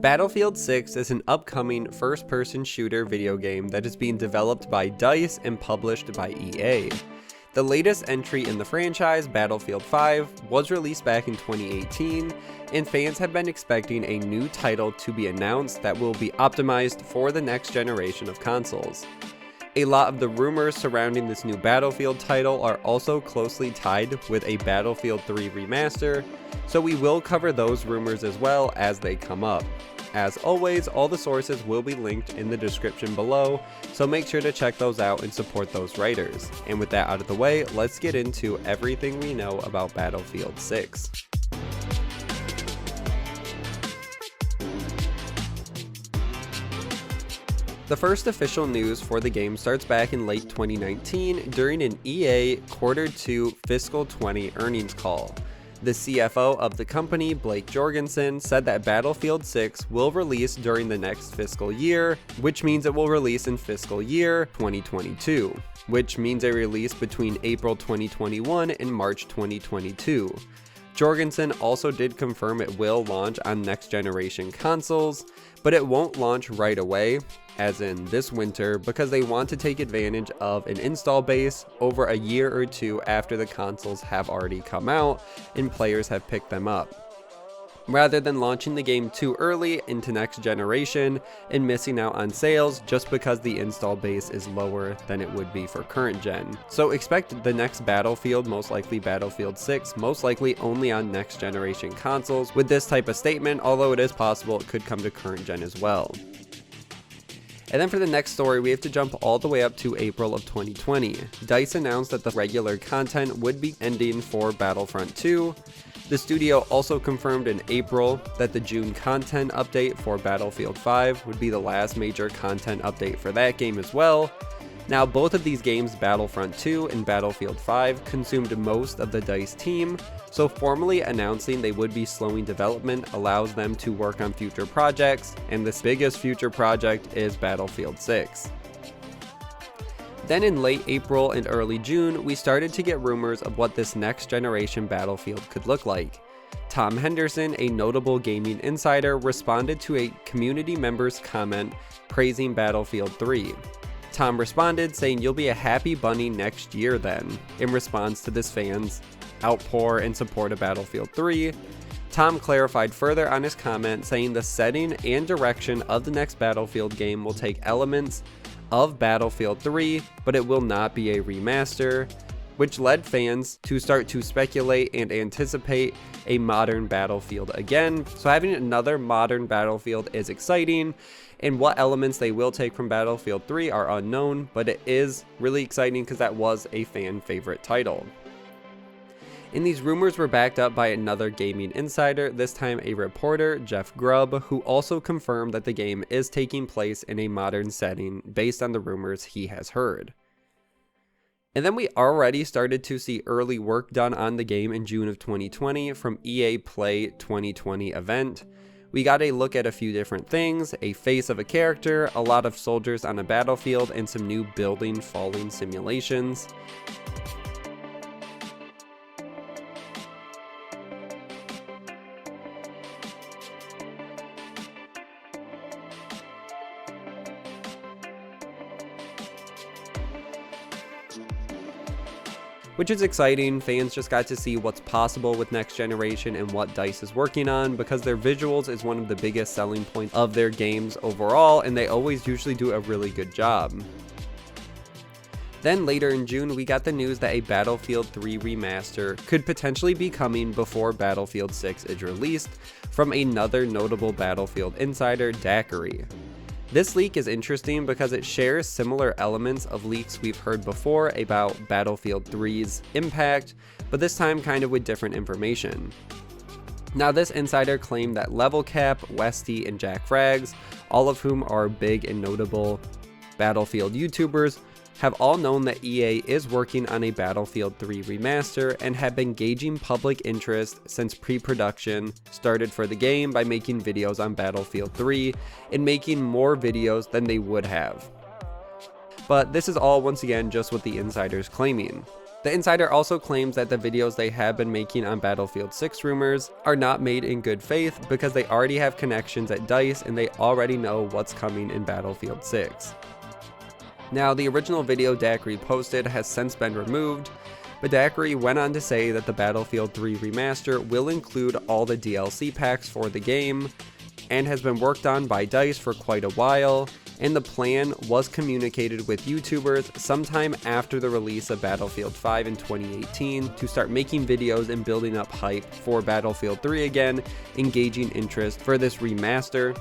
Battlefield 6 is an upcoming first-person shooter video game that is being developed by DICE and published by EA. The latest entry in the franchise, Battlefield 5, was released back in 2018, and fans have been expecting a new title to be announced that will be optimized for the next generation of consoles. A lot of the rumors surrounding this new Battlefield title are also closely tied with a Battlefield 3 remaster, so we will cover those rumors as well as they come up. As always, all the sources will be linked in the description below, so make sure to check those out and support those writers. And with that out of the way, let's get into everything we know about Battlefield 6. The first official news for the game starts back in late 2019 during an EA Q2 Fiscal 20 earnings call. The CFO of the company, Blake Jorgensen, said that Battlefield 6 will release during the next fiscal year, which means it will release in fiscal year 2022, which means a release between April 2021 and March 2022. Jorgensen also did confirm it will launch on next generation consoles, but it won't launch right away, as in this winter, because they want to take advantage of an install base over a year or two after the consoles have already come out and players have picked them up, rather than launching the game too early into next generation and missing out on sales just because the install base is lower than it would be for current gen. So expect the next Battlefield, most likely Battlefield 6, most likely only on next generation consoles with this type of statement, although it is possible it could come to current gen as well. And then for the next story, we have to jump all the way up to April of 2020. DICE announced that the regular content would be ending for Battlefront 2. The studio also confirmed in April that the June content update for Battlefield 5 would be the last major content update for that game as well. Now, both of these games, Battlefront 2 and Battlefield 5, consumed most of the DICE team, so formally announcing they would be slowing development allows them to work on future projects, and this biggest future project is Battlefield 6. Then in late April and early June, we started to get rumors of what this next generation Battlefield could look like. Tom Henderson, a notable gaming insider, responded to a community member's comment praising Battlefield 3. Tom responded saying, "You'll be a happy bunny next year then," in response to this fan's outpour in support of Battlefield 3. Tom clarified further on his comment, saying the setting and direction of the next Battlefield game will take elements of Battlefield 3, but it will not be a remaster, which led fans to start to speculate and anticipate a modern Battlefield again. So having another modern Battlefield is exciting, and what elements they will take from Battlefield 3 are unknown, but it is really exciting because that was a fan favorite title. And these rumors were backed up by another gaming insider, this time a reporter, Jeff Grubb, who also confirmed that the game is taking place in a modern setting based on the rumors he has heard. And then we already started to see early work done on the game in June of 2020 from EA Play 2020 event. We got a look at a few different things, a face of a character, a lot of soldiers on a battlefield, and some new building falling simulations. Which is exciting. Fans just got to see what's possible with next generation and what DICE is working on, because their visuals is one of the biggest selling points of their games overall, and they always usually do a really good job. Then later in June, we got the news that a Battlefield 3 remaster could potentially be coming before Battlefield 6 is released, from another notable Battlefield insider, Daiquiri. This leak is interesting because it shares similar elements of leaks we've heard before about Battlefield 3's impact, but this time kind of with different information. Now, this insider claimed that Level Cap, Westy, and Jack Frags, all of whom are big and notable Battlefield YouTubers, have all known that EA is working on a Battlefield 3 remaster and have been gauging public interest since pre-production started for the game by making videos on Battlefield 3 and making more videos than they would have. But this is all once again just what the insiders claiming. The insider also claims that the videos they have been making on Battlefield 6 rumors are not made in good faith because they already have connections at DICE and they already know what's coming in Battlefield 6. Now, the original video Daiquiri posted has since been removed, but Daiquiri went on to say that the Battlefield 3 remaster will include all the DLC packs for the game and has been worked on by DICE for quite a while, and the plan was communicated with YouTubers sometime after the release of Battlefield 5 in 2018 to start making videos and building up hype for Battlefield 3 again, engaging interest for this remaster.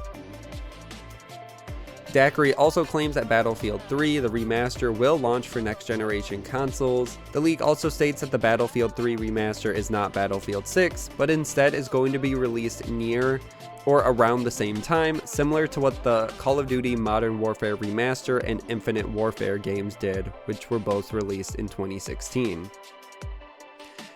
Daiquiri also claims that Battlefield 3, the remaster, will launch for next generation consoles. The leak also states that the Battlefield 3 remaster is not Battlefield 6, but instead is going to be released near or around the same time, similar to what the Call of Duty Modern Warfare Remaster and Infinite Warfare games did, which were both released in 2016.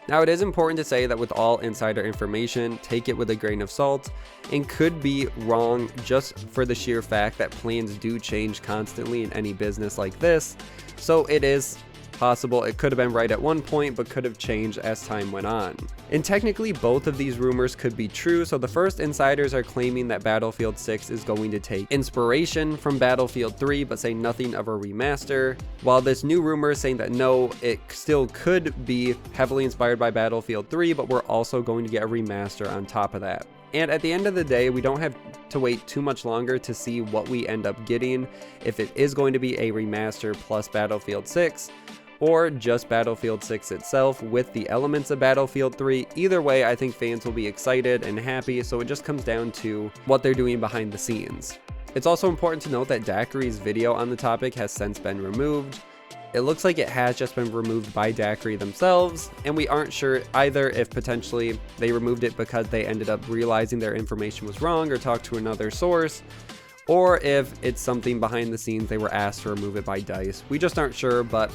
Now, it is important to say that with all insider information, take it with a grain of salt, and could be wrong just for the sheer fact that plans do change constantly in any business like this, so it is possible it could have been right at one point but could have changed as time went on. And technically both of these rumors could be true. So the first insiders are claiming that Battlefield 6 is going to take inspiration from Battlefield 3 but say nothing of a remaster, while this new rumor is saying that no, it still could be heavily inspired by Battlefield 3 but we're also going to get a remaster on top of that. And at the end of the day, we don't have to wait too much longer to see what we end up getting, if it is going to be a remaster plus Battlefield 6, or just Battlefield 6 itself with the elements of Battlefield 3. Either way, I think fans will be excited and happy, so it just comes down to what they're doing behind the scenes. It's also important to note that Daiquiri's video on the topic has since been removed. It looks like it has just been removed by Daiquiri themselves, and we aren't sure either if potentially they removed it because they ended up realizing their information was wrong or talked to another source, or if it's something behind the scenes they were asked to remove it by DICE. We just aren't sure, but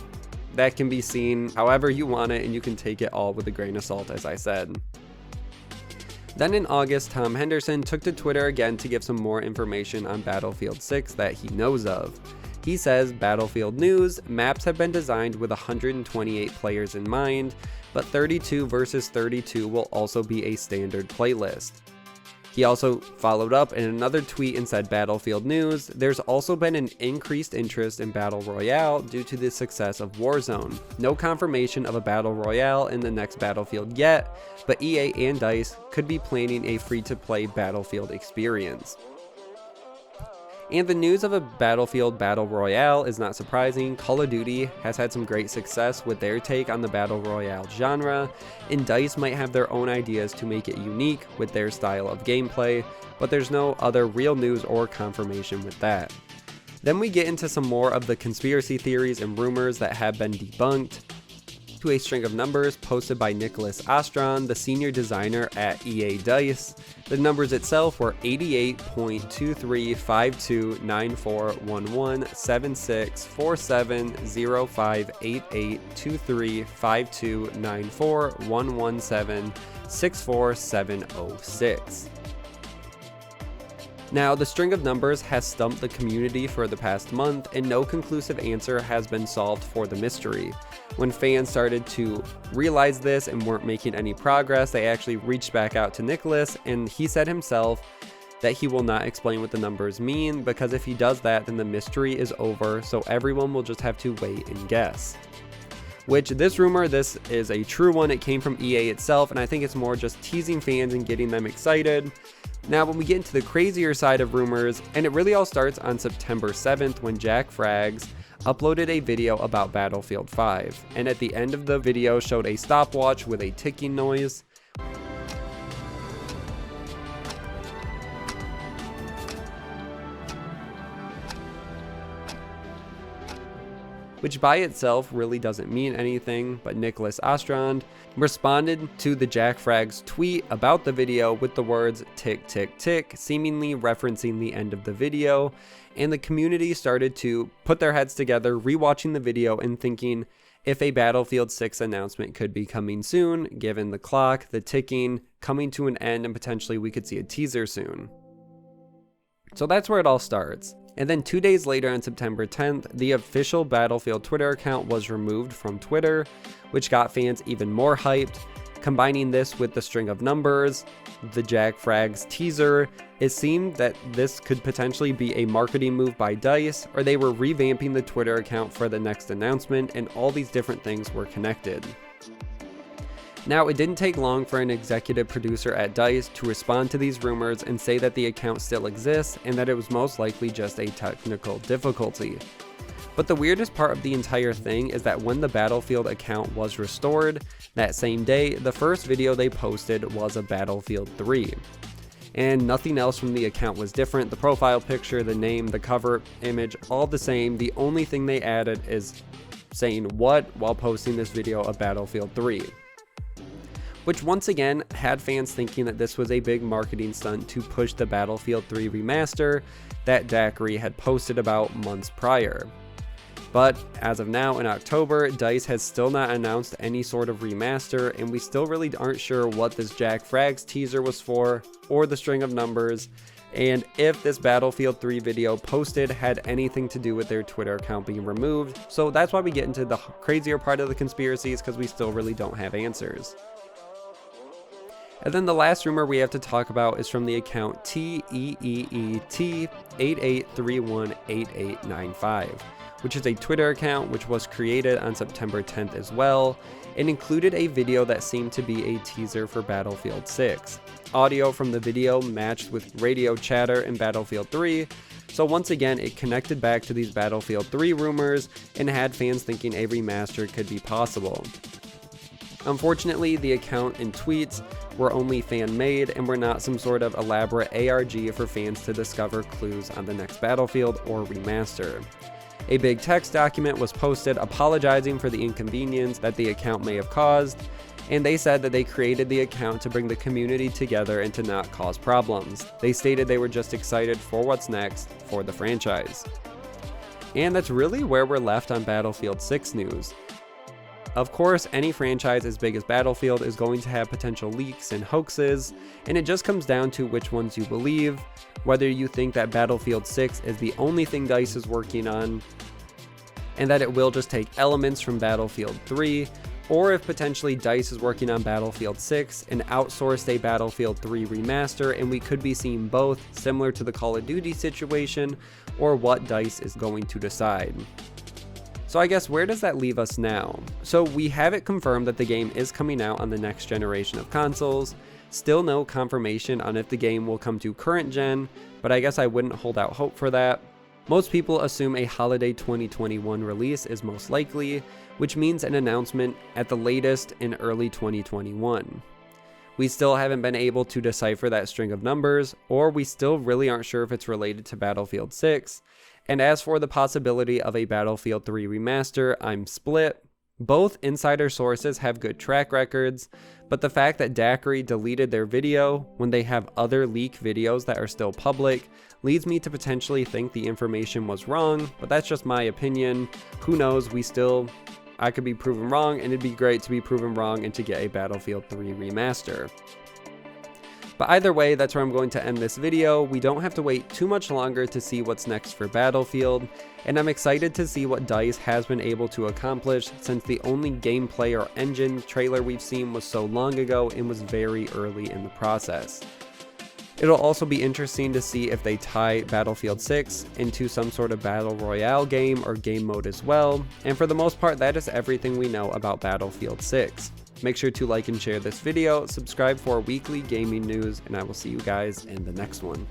that can be seen however you want it, and you can take it all with a grain of salt, as I said. Then in August, Tom Henderson took to Twitter again to give some more information on Battlefield 6 that he knows of. He says, Battlefield news, maps have been designed with 128 players in mind, but 32 versus 32 will also be a standard playlist. He also followed up in another tweet and said, Battlefield news, there's also been an increased interest in Battle Royale due to the success of Warzone. No confirmation of a Battle Royale in the next Battlefield yet, but EA and DICE could be planning a free-to-play Battlefield experience. And the news of a Battlefield Battle Royale is not surprising. Call of Duty has had some great success with their take on the Battle Royale genre, and DICE might have their own ideas to make it unique with their style of gameplay, but there's no other real news or confirmation with that. Then we get into some more of the conspiracy theories and rumors that have been debunked, to a string of numbers posted by Nicholas Ostron, the senior designer at EA DICE. The numbers itself were 88.2352941766470823529411764706. Now, the string of numbers has stumped the community for the past month, and no conclusive answer has been solved for the mystery. When fans started to realize this and weren't making any progress, they actually reached back out to Nicholas, and he said himself that he will not explain what the numbers mean, because if he does that, then the mystery is over, so everyone will just have to wait and guess. Which, this rumor, this is a true one. It came from EA itself, and I think it's more just teasing fans and getting them excited. Now, when we get into the crazier side of rumors, and it really all starts on September 7th when Jack Frags uploaded a video about Battlefield 5, and at the end of the video showed a stopwatch with a ticking noise. Which by itself really doesn't mean anything, but Nicholas Ostron responded to the Jack Frags tweet about the video with the words tick tick tick, seemingly referencing the end of the video, and the community started to put their heads together, rewatching the video and thinking if a Battlefield 6 announcement could be coming soon, given the clock, the ticking, coming to an end, and potentially we could see a teaser soon. So that's where it all starts. And then 2 days later on September 10th, the official Battlefield Twitter account was removed from Twitter, which got fans even more hyped. Combining this with the string of numbers, the Jack Frags teaser, it seemed that this could potentially be a marketing move by DICE, or they were revamping the Twitter account for the next announcement, and all these different things were connected. Now, it didn't take long for an executive producer at DICE to respond to these rumors and say that the account still exists and that it was most likely just a technical difficulty. But the weirdest part of the entire thing is that when the Battlefield account was restored, that same day, the first video they posted was of Battlefield 3. And nothing else from the account was different. The profile picture, the name, the cover image, all the same. The only thing they added is saying "what" while posting this video of Battlefield 3. Which once again had fans thinking that this was a big marketing stunt to push the Battlefield 3 remaster that Daiquiri had posted about months prior. But as of now in October, DICE has still not announced any sort of remaster, and we still really aren't sure what this Jack Frags teaser was for, or the string of numbers, and if this Battlefield 3 video posted had anything to do with their Twitter account being removed. So that's why we get into the crazier part of the conspiracies, because we still really don't have answers. And then the last rumor we have to talk about is from the account TEET88318895, which is a Twitter account which was created on September 10th as well, and included a video that seemed to be a teaser for Battlefield 6. Audio from the video matched with radio chatter in Battlefield 3, so once again it connected back to these Battlefield 3 rumors and had fans thinking a remaster could be possible. Unfortunately, the account and tweets were only fan-made and were not some sort of elaborate ARG for fans to discover clues on the next Battlefield or remaster. A big text document was posted apologizing for the inconvenience that the account may have caused, and they said that they created the account to bring the community together and to not cause problems. They stated they were just excited for what's next for the franchise. And that's really where we're left on Battlefield 6 news. Of course, any franchise as big as Battlefield is going to have potential leaks and hoaxes, and it just comes down to which ones you believe, whether you think that Battlefield 6 is the only thing DICE is working on, and that it will just take elements from Battlefield 3, or if potentially DICE is working on Battlefield 6 and outsourced a Battlefield 3 remaster, and we could be seeing both, similar to the Call of Duty situation, or what DICE is going to decide. So I guess where does that leave us now? So we have it confirmed that the game is coming out on the next generation of consoles. Still no confirmation on if the game will come to current gen, but I guess I wouldn't hold out hope for that. Most people assume a holiday 2021 release is most likely, which means an announcement at the latest in early 2021. We still haven't been able to decipher that string of numbers, or we still really aren't sure if it's related to Battlefield 6. And as for the possibility of a Battlefield 3 remaster, I'm split. Both insider sources have good track records, but the fact that Daiquiri deleted their video when they have other leak videos that are still public leads me to potentially think the information was wrong, but that's just my opinion. Who knows, I could be proven wrong, and it'd be great to be proven wrong and to get a Battlefield 3 remaster. But either way, that's where I'm going to end this video. We don't have to wait too much longer to see what's next for Battlefield, and I'm excited to see what DICE has been able to accomplish since the only gameplay or engine trailer we've seen was so long ago and was very early in the process. It'll also be interesting to see if they tie Battlefield 6 into some sort of battle royale game or game mode as well, and for the most part that is everything we know about Battlefield 6. Make sure to like and share this video, subscribe for weekly gaming news, and I will see you guys in the next one.